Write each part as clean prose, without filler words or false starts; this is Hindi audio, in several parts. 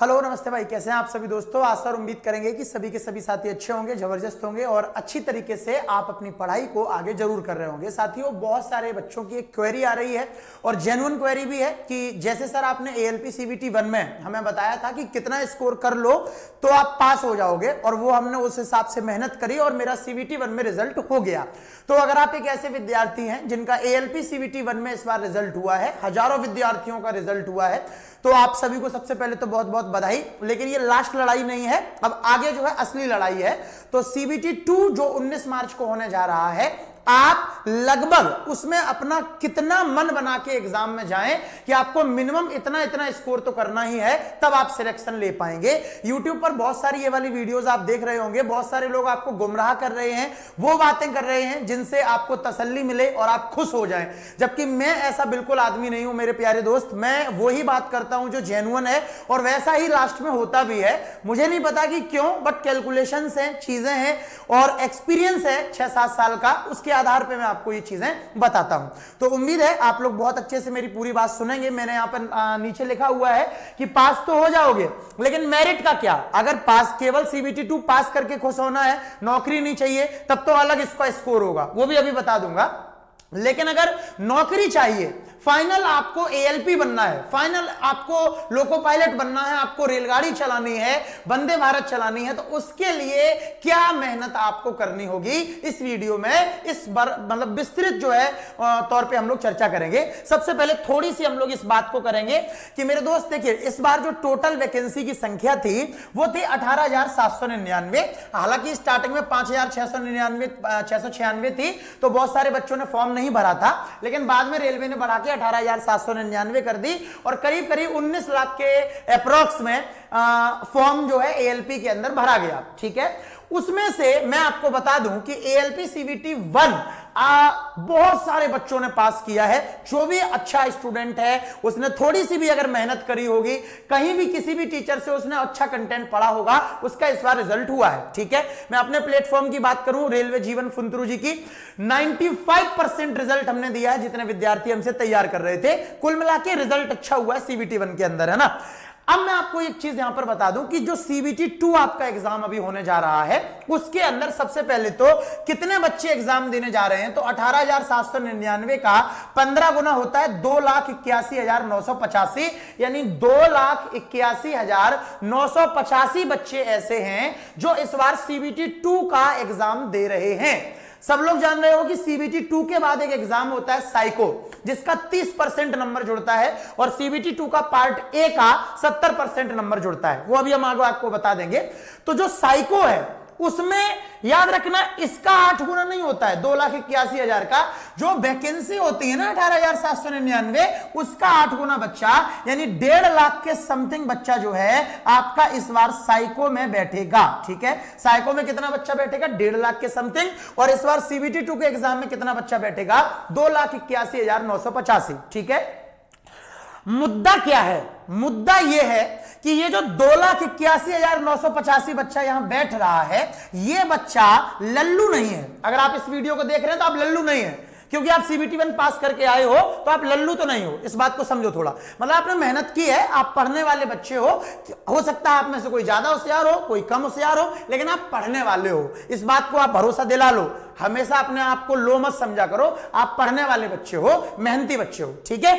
हेलो नमस्ते भाई, कैसे हैं आप सभी दोस्तों। आशा और उम्मीद करेंगे कि सभी के सभी साथी अच्छे होंगे, जबरदस्त होंगे और अच्छी तरीके से आप अपनी पढ़ाई को आगे जरूर कर रहे होंगे। साथियों, बहुत सारे बच्चों की एक क्वेरी आ रही है और जेन्युइन क्वेरी भी है कि जैसे सर आपने ALP CBT 1 में हमें बताया था कि कितना स्कोर कर लो तो आप पास हो जाओगे, और वो हमने उस हिसाब से मेहनत करी और मेरा CBT 1 में रिजल्ट हो गया। तो अगर आप एक ऐसे विद्यार्थी हैं जिनका ALP CBT 1 में इस बार रिजल्ट हुआ है, हजारों विद्यार्थियों का रिजल्ट हुआ है, तो आप सभी को सबसे पहले तो बहुत बहुत बधाई। लेकिन ये लास्ट लड़ाई नहीं है, अब आगे जो है असली लड़ाई है। तो CBT 2 जो 19 मार्च को होने जा रहा है, आप लगभग उसमें अपना कितना मन बना के एग्जाम में जाएं कि आपको मिनिमम इतना इतना स्कोर तो करना ही है, तब आप सिलेक्शन ले पाएंगे। YouTube पर बहुत सारी ये वाली वीडियोस आप देख रहे होंगे, बहुत सारे लोग आपको गुमराह कर रहे हैं, वो बातें कर रहे हैं जिनसे आपको तसल्ली मिले और आप खुश हो जाएं। जबकि मैं ऐसा बिल्कुल आदमी नहीं हूं मेरे प्यारे दोस्त, मैं वही बात करता हूं जो जेन्युइन है और वैसा ही लास्ट में होता भी है। मुझे नहीं पता कि क्यों, बट कैलकुलेशंस हैं, चीजें हैं और एक्सपीरियंस है 6-7 साल का, उसके आधार पे मैं आपको ये चीजें बताता हूं। तो उम्मीद है आप लोग बहुत अच्छे से मेरी पूरी बात सुनेंगे। मैंने यहां पर नीचे लिखा हुआ है कि पास तो हो जाओगे, लेकिन मेरिट का क्या। अगर पास केवल CBT 2 पास करके खुश होना है, नौकरी नहीं चाहिए, तब तो अलग इसका स्कोर होगा, वो भी अभी बता दूंगा। लेकिन अगर नौकरी चाहिए, फाइनल आपको ALP बनना है, फाइनल आपको लोको पायलट बनना है, आपको रेलगाड़ी चलानी है, वंदे भारत चलानी है, तो उसके लिए क्या मेहनत आपको करनी होगी, इस वीडियो में इस बार मतलब विस्तृत जो है तौर पे हम लोग चर्चा करेंगे। सबसे पहले थोड़ी सी हम लोग इस बात को करेंगे कि मेरे दोस्त देखिए, इस बार जो टोटल वैकेंसी की संख्या थी वो थी 18,799। हालांकि स्टार्टिंग में 5,696 थी, तो बहुत सारे बच्चों ने फॉर्म नहीं भरा था, लेकिन बाद में रेलवे ने बढ़ा के 18,799 कर दी और करीब करीब 19 लाख के अप्रोक्स में फॉर्म जो है ALP के अंदर भरा गया। ठीक है, उसमें से मैं आपको बता दूं कि ALP CBT 1 बहुत सारे बच्चों ने पास किया है। जो भी अच्छा स्टूडेंट है, उसने थोड़ी सी भी अगर मेहनत करी होगी, कहीं भी किसी भी टीचर से उसने अच्छा कंटेंट पढ़ा होगा, उसका इस बार रिजल्ट हुआ है। ठीक है, मैं अपने प्लेटफॉर्म की बात करूं, रेलवे जीवन फुंतरू जी की 95% रिजल्ट हमने दिया है, जितने विद्यार्थी हमसे तैयार कर रहे थे। कुल मिला के रिजल्ट अच्छा हुआ है CBT 1 के अंदर, है ना। अब मैं आपको एक चीज यहां पर बता दूं कि जो CBT 2 आपका एग्जाम अभी होने जा रहा है, उसके अंदर सबसे पहले तो कितने बच्चे एग्जाम देने जा रहे हैं, तो 18,799 का 15 गुना होता है 2,81,985, यानी 2,81,985 बच्चे ऐसे हैं जो इस बार CBT 2 का एग्जाम दे रहे हैं। सब लोग जान रहे हो कि CBT 2 के बाद एक एग्जाम होता है साइको, जिसका 30% नंबर जुड़ता है, और CBT 2 का पार्ट A का 70% नंबर जुड़ता है। वो अभी हम आगे आपको बता देंगे। तो जो साइको है उसमें याद रखना, इसका 8 गुना नहीं होता है 2,81,000 का। जो वैकेंसी होती है ना 18,799, उसका 8 गुना बच्चा, यानी 1.5 लाख के समथिंग बच्चा जो है आपका इस बार साइको में बैठेगा। ठीक है, साइको में कितना बच्चा बैठेगा, 1.5 लाख के समथिंग, और इस बार CBT 2 के एग्जाम में कितना बच्चा बैठेगा, 2,81,985। ठीक है, मुद्दा क्या है, मुद्दा यह है कि ये जो 2,81,985 बच्चा यहां बैठ रहा है, ये बच्चा लल्लू नहीं है। अगर आप इस वीडियो को देख रहे हैं तो आप लल्लू नहीं है, क्योंकि आप CBT 1 पास करके आए हो, तो आप लल्लू तो नहीं हो। इस बात को समझो थोड़ा, मतलब आपने मेहनत की है, आप पढ़ने वाले बच्चे हो सकता है आप में से कोई ज्यादा होशियार हो, कोई कम होशियार हो, लेकिन आप पढ़ने वाले हो। इस बात को आप भरोसा दिला लो, हमेशा अपने आप को लो मत समझा करो, आप पढ़ने वाले बच्चे हो, मेहनती बच्चे हो। ठीक है,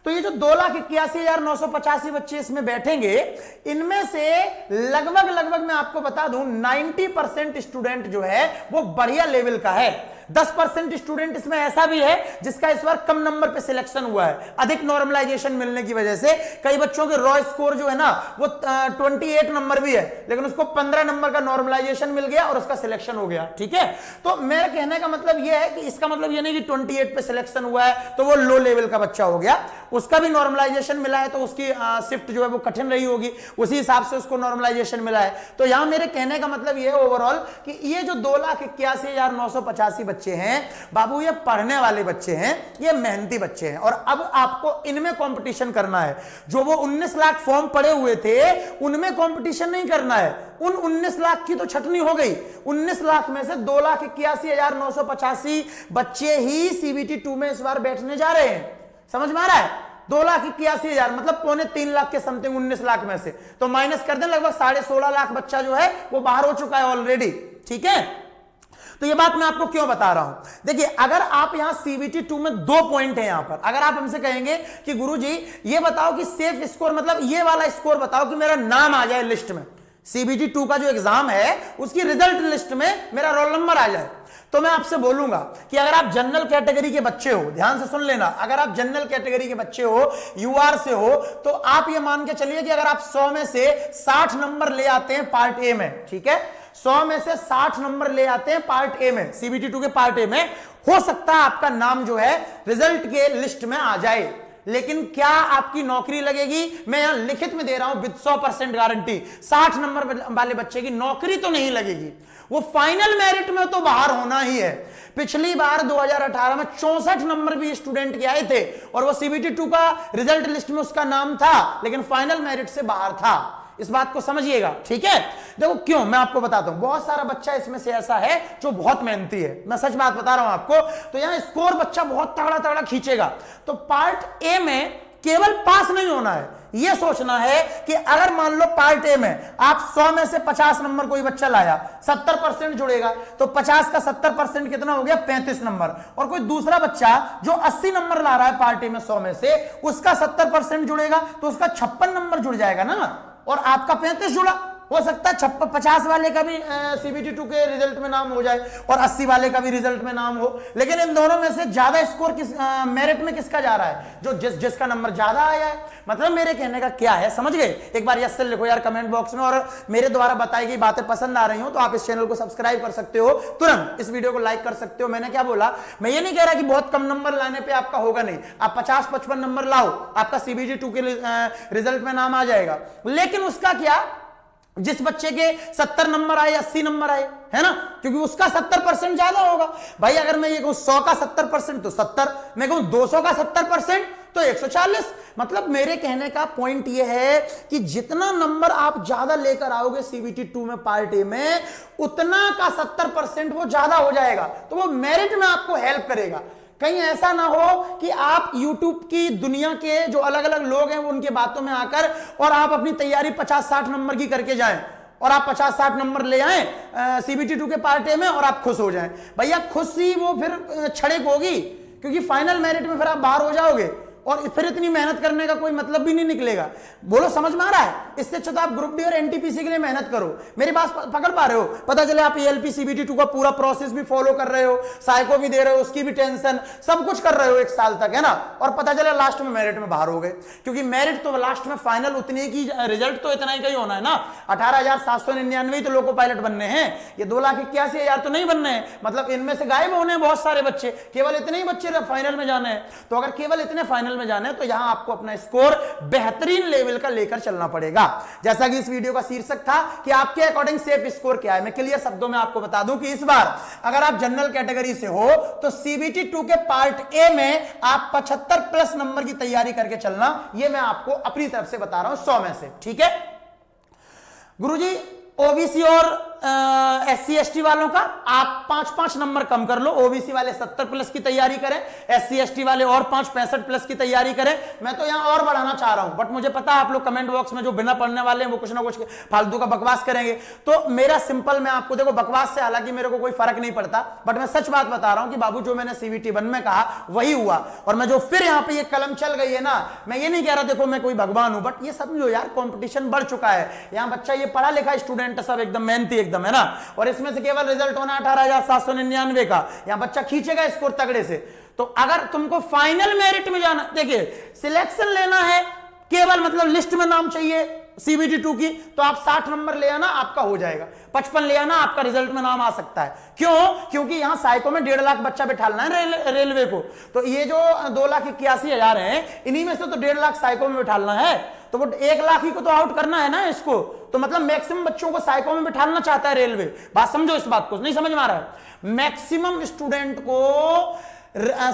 तो ये जो 2,81,985 बच्चे इसमें बैठेंगे, इनमें से लगभग मैं आपको बता दूं 90% स्टूडेंट जो है वो बढ़िया लेवल का है। 10% स्टूडेंट इसमें ऐसा भी है जिसका इस बार कम नंबर पे सिलेक्शन हुआ है, अधिक नॉर्मलाइजेशन मिलने की वजह से। कई बच्चों के रॉ स्कोर जो है ना वो 28 नंबर भी है, लेकिन उसको 15 नंबर का नॉर्मलाइजेशन मिल गया और उसका सिलेक्शन हो गया। ठीक है, तो मेरा कहने का मतलब यह है कि इसका मतलब यह नहीं कि 28 पे सिलेक्शन हुआ है तो वो लो लेवल का बच्चा हो गया, उसका भी नॉर्मलाइजेशन मिला है, तो उसकी शिफ्ट जो है वो कठिन रही होगी, उसी हिसाब से उसको नॉर्मलाइजेशन मिला है। तो यहां मेरे कहने का मतलब यह है ओवरऑल कि ये जो 2,81,985 बच्चे हैं बाबू, ये पढ़ने वाले बच्चे हैं, ये मेहनती बच्चे हैं, और अब आपको इनमें कंपटीशन करना है। जो वो 19 लाख फॉर्म पड़े हुए थे उनमें कंपटीशन नहीं करना है, उन 19 लाख की तो छटनी हो गई। 19 लाख में से 2,81,985 बच्चे ही CBT 2 में इस बार बैठने जा रहे हैं। समझ में आ रहा है? 2,81,000 मतलब 2.25 के समथिंग 19 लाख में से तो माइनस कर दें, लगभग 16.5 लाख बच्चा जो है वो बाहर हो चुका है ऑलरेडी। ठीक है, तो ये बात मैं आपको क्यों बता रहा हूं, देखिए अगर आप यहां सीबीटी 2 में 2 पॉइंट है यहां पर, अगर आप हमसे कहेंगे कि गुरुजी ये बताओ कि सेफ स्कोर मतलब ये वाला स्कोर बताओ कि मेरा नाम आ जाए लिस्ट में, सीबीटी 2 का जो एग्जाम है उसकी रिजल्ट लिस्ट में मेरा रोल नंबर आ जाए, तो मैं आपसे बोलूंगा कि अगर आप जनरल कैटेगरी के बच्चे हो, ध्यान से सुन लेना, अगर आप जनरल कैटेगरी के बच्चे हो, यूआर से हो, तो आप ये मान के चलिए कि अगर आप 100 में से 60 नंबर ले आते हैं पार्ट ए में, ठीक है, 100 में से 60 नंबर ले आते हैं पार्ट ए में, सीबीटी 2 के पार्ट ए में, हो सकता है आपका नाम जो है रिजल्ट के लिस्ट में आ जाए, लेकिन क्या आपकी नौकरी लगेगी? मैं यहां लिखित में दे रहा हूं विद 100% गारंटी, 60 नंबर वाले बच्चे की नौकरी तो नहीं लगेगी, वो फाइनल मेरिट में तो बाहर होना ही है। पिछली बार 2018 में 64 नंबर भी स्टूडेंट के आए थे और वो सीबीटी 2 का रिजल्ट लिस्ट में उसका नाम था, लेकिन फाइनल मेरिट से बाहर था। इस बात को समझिएगा, ठीक है। देखो क्यों, मैं आपको बताता हूं, बहुत सारा बच्चा इसमें से ऐसा है जो बहुत मेहनती है, मैं सच बात बता रहा हूं आपको, तो यहां स्कोर बच्चा बहुत तगड़ा तगड़ा खींचेगा। तो पार्ट ए में केवल पास नहीं होना है, यह सोचना है कि अगर मान लो पार्ट ए में आप 100 में से 50 नंबर कोई बच्चा लाया, 70% जुड़ेगा, तो 50 का 70% कितना हो गया? 35 नंबर। और कोई दूसरा बच्चा जो 80 नंबर ला रहा है पार्ट ए में 100 में से, उसका 70% जुड़ेगा तो उसका 56 नंबर जुड़ जाएगा ना, और आपका 35 जुड़ा। हो सकता है 50 वाले का भी सीबीटी 2 के रिजल्ट में नाम हो जाए और 80 वाले का भी रिजल्ट में नाम हो, लेकिन इन दोनों में से ज्यादा स्कोर किस मेरिट में किसका जा रहा है? जो जिसका नंबर ज्यादा आया है। मतलब मेरे कहने का क्या है, समझ गए? एक बार यस लिखो यार कमेंट बॉक्स में, और मेरे द्वारा बताई गई बातें पसंद आ रही हो तो आप इस चैनल को सब्सक्राइब कर सकते हो, तुरंत इस वीडियो को लाइक कर सकते हो। मैंने क्या बोला, मैं ये नहीं कह रहा कि बहुत कम नंबर लाने पे आपका होगा नहीं, आप 50-55 नंबर लाओ, आपका सीबीटी 2 के रिजल्ट में नाम आ जाएगा। लेकिन उसका क्या, जिस बच्चे के 70 नंबर आए, 80 नंबर आए, है ना, क्योंकि उसका 70% ज्यादा होगा। भाई अगर मैं ये कहूं 100 का 70% तो 70, मैं कहूं 200 का 70% तो 140। मतलब मेरे कहने का पॉइंट ये है कि जितना नंबर आप ज्यादा लेकर आओगे सीबीटी 2 में पार्ट ए में, उतना का 70% वो ज्यादा हो जाएगा, तो वो मेरिट में आपको हेल्प करेगा। कहीं ऐसा ना हो कि आप YouTube की दुनिया के जो अलग अलग लोग हैं वो उनके बातों में आकर और आप अपनी तैयारी 50-60 नंबर की करके जाएं और आप 50-60 नंबर ले आए सीबीटी 2 के पार्ट ए में और आप खुश हो जाएं। भैया खुशी वो फिर छड़ेक होगी, क्योंकि फाइनल मेरिट में फिर आप बाहर हो जाओगे और फिर इतनी मेहनत करने का कोई मतलब भी नहीं निकलेगा। बोलो समझ में आ रहा है? इससे अच्छा तो आप ग्रुप डी और एनटीपीसी के लिए मेहनत करो। मेरी बात पकड़ पा रहे हो? पता चले आप एएलपी सीबीटी 2 का पूरा प्रोसेस भी फॉलो कर रहे हो, साइको भी दे रहे हो, उसकी भी टेंशन, सब कुछ कर रहे हो 1 साल तक, है ना, और पता चले लास्ट में मेरिट में बाहर हो गए। क्योंकि मेरिट तो लास्ट में फाइनल उतनी की, रिजल्ट तो इतना ही होना है ना। 18,799 तो लोको पायलट बनने हैं, ये 2,81,000 तो नहीं बनने हैं। मतलब इनमें से गायब होने हैं बहुत सारे बच्चे, केवल इतने ही बच्चे फाइनल में जाने हैं। तो अगर केवल इतने फाइनल में जाने तो यहां आपको अपना स्कोर बेहतरीन लेवल का लेकर चलना पड़ेगा। जैसा कि इस वीडियो का शीर्षक था कि आपके अकॉर्डिंग सेफ स्कोर क्या है, मैं क्लियर शब्दों में आपको बता दूं कि इस बार अगर आप जनरल कैटेगरी से हो तो सीबीटी 2 के पार्ट ए में आप 75+ नंबर की तैयारी करके चलना, यह मैं आपको अपनी तरफ से बता रहा हूं 100 में से, ठीक है। गुरुजी ओबीसी और SC ST वालों का आप 5-5 नंबर कम कर लो, ओबीसी वाले 70+ की तैयारी करें, SC ST वाले और 65+ की तैयारी करें। मैं तो यहां और बढ़ाना चाह रहा हूं, बट मुझे पता है आप लोग कमेंट बॉक्स में जो बिना पढ़ने वाले हैं वो कुछ ना कुछ फालतू का बकवास करेंगे। तो मेरा सिंपल, मैं आपको देखो बकवास से हालांकि मेरे को कोई फर्क नहीं पड़ता, बट मैं सच बात बता रहा हूं कि बाबू जो मैंने सीबीटी 1 में कहा वही हुआ। और मैं जो फिर यहां पर ये कलम चल गई है ना, मैं ये नहीं कह रहा देखो मैं कोई भगवान हूं, बट ये समझो यार कॉम्पिटिशन बढ़ चुका है। यहां बच्चा ये पढ़ा लिखा स्टूडेंट सब एकदम मेहनती एकदम, है ना, और इसमें से केवल रिजल्ट होना 18,799 का, यहां बच्चा खींचेगा स्कोर तगड़े से। तो अगर तुमको फाइनल मेरिट में जाना, देखिए सिलेक्शन लेना है, केवल मतलब लिस्ट में नाम चाहिए सीबीटी 2 की, तो आप 60 नंबर ले आना, आपका हो जाएगा। 55 ले आना, आपका रिजल्ट में नाम आ सकता है। क्यों? क्योंकि यहां साइको में 1.5 लाख बच्चा बिठाना है रेलवे को, तो ये जो 2,81,000 है, इन्हीं में से तो 1.5 लाख साइको में बिठाना है, तो वो 1 लाख ही को तो आउट करना है ना इसको। तो मतलब मैक्सिमम बच्चों को साइको में बिठाना चाहता है रेलवे। बात समझो, इस बात को नहीं समझ में आ रहा है? मैक्सिमम स्टूडेंट को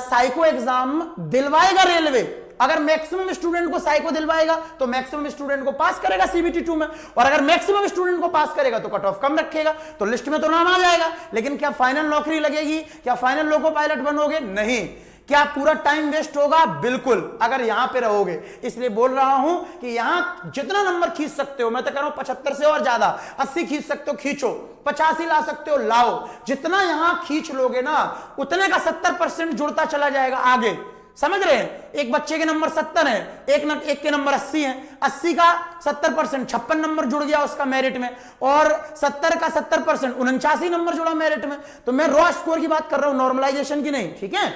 साइको एग्जाम दिलवाएगा रेलवे। अगर मैक्सिमम स्टूडेंट को साइको दिलवाएगा तो मैक्सिमम स्टूडेंट को पास करेगा सीबीटी 2 में, और अगर मैक्सिमम स्टूडेंट को पास करेगा तो कट ऑफ कम रखेगा, तो लिस्ट में तो नाम आ जाएगा। लेकिन क्या फाइनल नौकरी लगेगी? क्या फाइनल लोको पायलट बनोगे? नहीं। क्या पूरा टाइम वेस्ट होगा? बिल्कुल, अगर यहां पे रहोगे। इसलिए बोल रहा हूं कि यहां जितना नंबर खींच सकते हो, मैं तो कह रहा हूं 75 से और ज्यादा, 80 खींच सकते हो खींचो, 85 ला सकते हो लाओ। जितना यहां खींच लोगे ना, उतने का 70% जुड़ता चला जाएगा आगे। समझ रहे हैं? एक बच्चे के नंबर 70 है, एक के नंबर 80 है, 80 का 70% 56 नंबर जुड़ गया उसका मेरिट में, और 70 का 70% 49 नंबर जुड़ा मेरिट में। तो मैं रॉ स्कोर की बात कर रहा हूं, नॉर्मलाइजेशन की नहीं। ठीक है,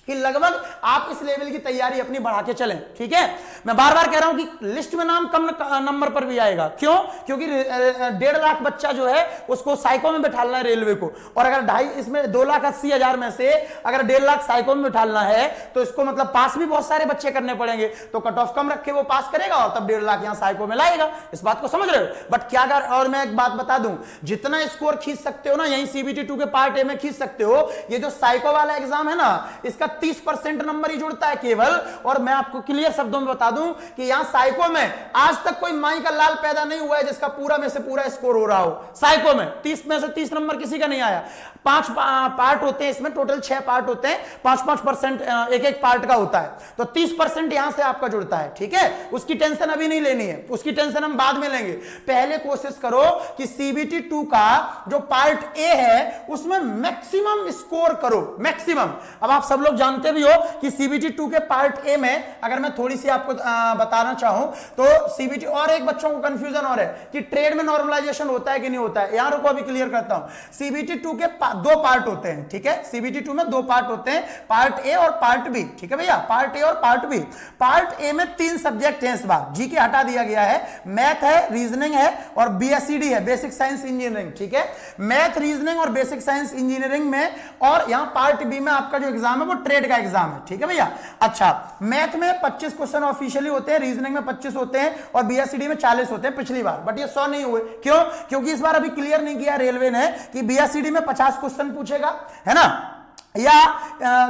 कि लगभग आप इस लेवल की तैयारी अपनी बढ़ा के चलें। ठीक है, मैं बार बार कह रहा हूं कि लिस्ट में नाम कम नंबर पर भी आएगा। क्यों? क्योंकि 1.5 लाख बच्चा जो है उसको साइको में बैठालना है रेलवे को, और अगर 2.5 इसमें 2,80,000 में से अगर 1.5 लाख साइको में बैठालना है तो इसको मतलब पास भी बहुत सारे बच्चे करने पड़ेंगे। तो कट ऑफ कम रखे वो पास करेगा और तब 1.5 लाख यहां साइको में लाएगा। इस बात को समझ रहे हो? बट क्या कर, और मैं एक बात बता दूं, जितना स्कोर खींच सकते हो ना, यही CBT 2 के पार्ट ए में खींच सकते हो। ये जो साइको वाला एग्जाम है ना, इसका 30% नंबर ही जुड़ता है केवल। और मैं आपको क्लियर शब्दों में बता दूं कि यहां साइको में आज तक कोई माई का लाल पैदा नहीं हुआ है जिसका पूरा में से पूरा स्कोर हो रहा हो। साइको में 30 में से 30 नंबर किसी का नहीं आया। 5 पार्ट होते हैं इसमें, टोटल 6 पार्ट होते हैं, 5-5% एक पार्ट का होता है। तो 30% यहां से आपका जुड़ता है। ठीक है, उसकी टेंशन अभी नहीं लेनी है, उसकी टेंशन हम बाद में लेंगे। पहले कोशिश करो कि CBT 2 का जो पार्ट ए है उसमें मैक्सिमम स्कोर करो, मैक्सिमम। अब आप सब लोग जानते भी हो कि CBT 2 के पार्ट ए में अगर मैं थोड़ी सी आपको बताना चाहूं तो CBT, और एक बच्चों को कंफ्यूजन और है कि ट्रेड में नॉर्मलाइजेशन होता है कि नहीं होता है। यहां रुको, अभी क्लियर करता हूं। CBT 2 के 2 पार्ट होते हैं। ठीक है, CBT 2 में 2 पार्ट होते हैं, पार्ट ए और पार्ट बी। ठीक है भैया, पार्ट ए और पार्ट बी। पार्ट ए में 3 सब्जेक्ट हैं, इस बार जी के हटा दिया गया है, मैथ है, रीजनिंग है और BSED है, बेसिक साइंस इंजीनियरिंग। ठीक है, मैथ, रीजनिंग और बेसिक साइंस इंजीनियरिंग में, और यहां पार्ट बी में आपका जो एग्जाम है वो ट्रेड का एग्जाम है। ठीक है भैया, अच्छा, मैथ में 25 क्वेश्चन ऑफिशियली होते हैं, रीजनिंग में 25 होते हैं और BSED में 40 होते हैं पिछली बार, बट ये 100 नहीं हुए। क्यों? क्योंकि इस बार अभी क्लियर नहीं किया रेलवे ने कि BSED में 50 क्वेश्चन पूछेगा, है ना, या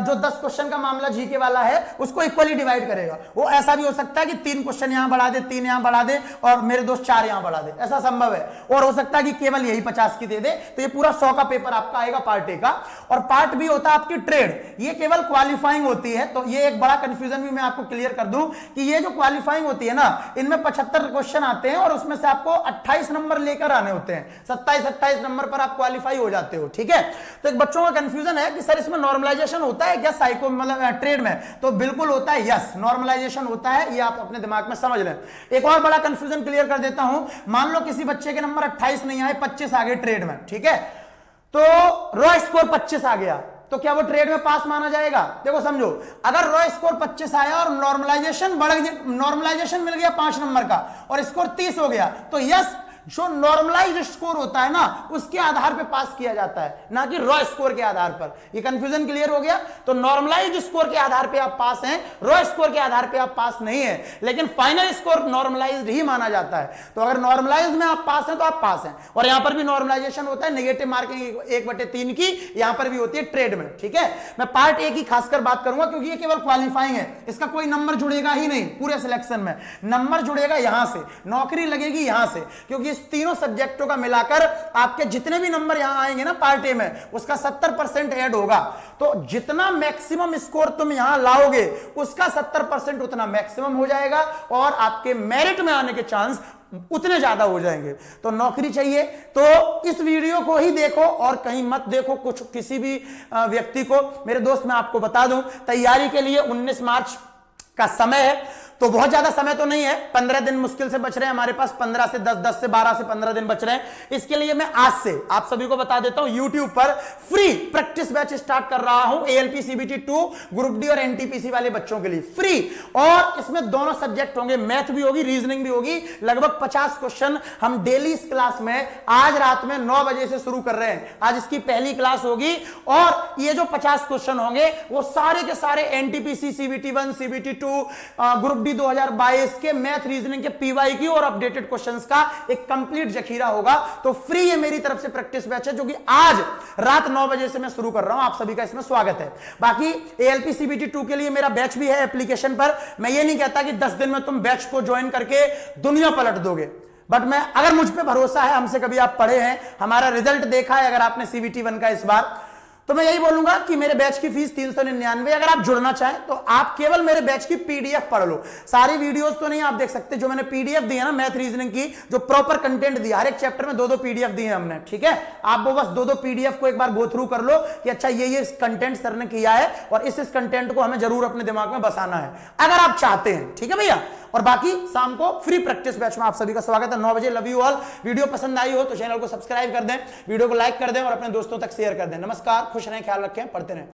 जो 10 क्वेश्चन का मामला जीके वाला है उसको इक्वली डिवाइड करेगा। वो ऐसा भी हो सकता है कि 3 क्वेश्चन यहां बढ़ा दे, 3 यहां बढ़ा दे और मेरे दोस्त 4 यहां बढ़ा दे, ऐसा संभव है। और हो सकता है कि केवल यही 50 की दे दे, तो ये पूरा 100 का पेपर आपका आएगा पार्ट ए का। और पार्ट बी होता है आपकी ट्रेड, ये केवल क्वालिफाइंग होती है। तो ये एक बड़ा कंफ्यूजन भी मैं आपको क्लियर कर दूं कि ये जो क्वालिफाइंग होती है ना, इनमें 75 क्वेश्चन आते हैं और उसमें से आपको 28 नंबर लेकर आने होते हैं, 27-28 नंबर पर आप क्वालिफाई हो जाते हो। ठीक है, तो एक बच्चों का कंफ्यूजन है कि सर इसमें नॉर्मलाइजेशन होता है क्या साइको मतलब ट्रेड में? तो बिल्कुल होता है, यस, नॉर्मलाइजेशन होता है, ये आप अपने दिमाग में समझ लें। एक और बड़ा कंफ्यूजन क्लियर कर देता हूं। मान लो किसी बच्चे के नंबर 28 नहीं आए, 25 आ गए ट्रेड में। ठीक है, तो रॉ स्कोर 25 आ गया, तो क्या वो ट्रेड में पास माना जाएगा? देखो समझो, अगर रॉ स्कोर 25 आया और नॉर्मलाइजेशन बढ़ गया, नॉर्मलाइजेशन मिल गया 5 नंबर का और स्कोर 30 हो गया, तो यस, जो नॉर्मलाइज्ड स्कोर होता है ना उसके आधार पे पास किया जाता है, ना कि रॉ स्कोर के आधार पर। ये कंफ्यूजन क्लियर हो गया? तो नॉर्मलाइज्ड स्कोर के आधार पे आप पास हैं, रॉ स्कोर के आधार पे आप पास नहीं है, लेकिन फाइनल स्कोर नॉर्मलाइज्ड ही माना जाता है। तो अगर नॉर्मलाइज्ड में आप पास हैं तो आप पास हैं। और यहां पर भी नॉर्मलाइजेशन होता है, नेगेटिव मार्किंग 1/3 की यहां पर भी होती है ट्रेड में। ठीक है, मैं पार्ट ए की खासकर बात करूंगा क्योंकि ये केवल क्वालिफाइंग है, इसका कोई नंबर जुड़ेगा ही नहीं पूरे सिलेक्शन में। नंबर जुड़ेगा यहां से, नौकरी लगेगी यहां से, क्योंकि तीनों सब्जेक्टों का मिलाकर आपके जितने भी नंबर यहां आएंगे ना पार्ट ए में, उसका 70% ऐड होगा। तो जितना मैक्सिमम स्कोर तुम यहां लाओगे उसका 70% उतना मैक्सिमम हो जाएगा और आपके मेरिट में आने के चांस उतने ज्यादा हो जाएंगे। तो नौकरी चाहिए तो इस वीडियो को ही देखो और कहीं मत देखो कुछ किसी भी व्यक्ति को। मेरे दोस्त, मैं आपको बता दूं, तैयारी के लिए 19 मार्च का समय है, तो बहुत ज्यादा समय तो नहीं है, 15 दिन मुश्किल से बच रहे हैं हमारे पास, 15 से 10 से 12 से 15 दिन बच रहे हैं। इसके लिए मैं आज से आप सभी को बता देता हूं, YouTube पर फ्री प्रैक्टिस बैच स्टार्ट कर रहा हूं, ALP CBT 2 ग्रुप डी और NTPC वाले बच्चों के लिए फ्री। और इसमें दोनों सब्जेक्ट होंगे, मैथ भी होगी, रीजनिंग भी होगी। लगभग 50 क्वेश्चन हम डेली इस क्लास में आज रात में 9 बजे से शुरू कर रहे हैं। आज इसकी पहली क्लास होगी और ये जो 50 क्वेश्चन होंगे वो सारे के सारे NTPC CBT 1 CBT 2 ग्रुप 2022 के मैथ रीजनिंग के PY और अपडेटेड क्वेश्चंस का एक कंप्लीट जखीरा होगा। तो फ्री ये मेरी तरफ से प्रैक्टिस बैच है जो कि आज रात 9 बजे से मैं शुरू कर रहा हूं। आप सभी का इसमें स्वागत है। बाकी ALP CBT 2 के लिए मेरा बैच भी है एप्लीकेशन पर। मैं ये नहीं कहता कि 10 दिन में तुम बैच को ज्वाइन करके दुनिया पलट दोगे, बट मैं, अगर मुझ पे भरोसा है, हमसे कभी आप पढ़े हैं, हमारा रिजल्ट देखा है, अगर आपने CBT 1 का इस बार, तो मैं यही बोलूंगा कि मेरे बैच की फीस 399। अगर आप जुड़ना चाहें तो आप केवल मेरे बैच की पीडीएफ पढ़ लो। सारी वीडियोस तो नहीं आप देख सकते, जो मैंने पीडीएफ दी है ना मैथ रीजनिंग की, जो प्रॉपर कंटेंट दिया, हर एक चैप्टर में 2-2 पीडीएफ दी है हमने, ठीक है। आप वो बस 2-2 पीडीएफ को एक बार गो थ्रू कर लो कि अच्छा ये कंटेंट सर ने किया है और इस कंटेंट को हमें जरूर अपने दिमाग में बसाना है, अगर आप चाहते हैं, ठीक है भैया। और बाकी शाम को फ्री प्रैक्टिस बैच में आप सभी का स्वागत है 9 बजे। Love you all. वीडियो पसंद आई हो तो चैनल को सब्सक्राइब कर दें, वीडियो को लाइक कर दें और अपने दोस्तों तक शेयर कर दें। नमस्कार, खुश रहें, ख्याल रखें, पढ़ते रहें।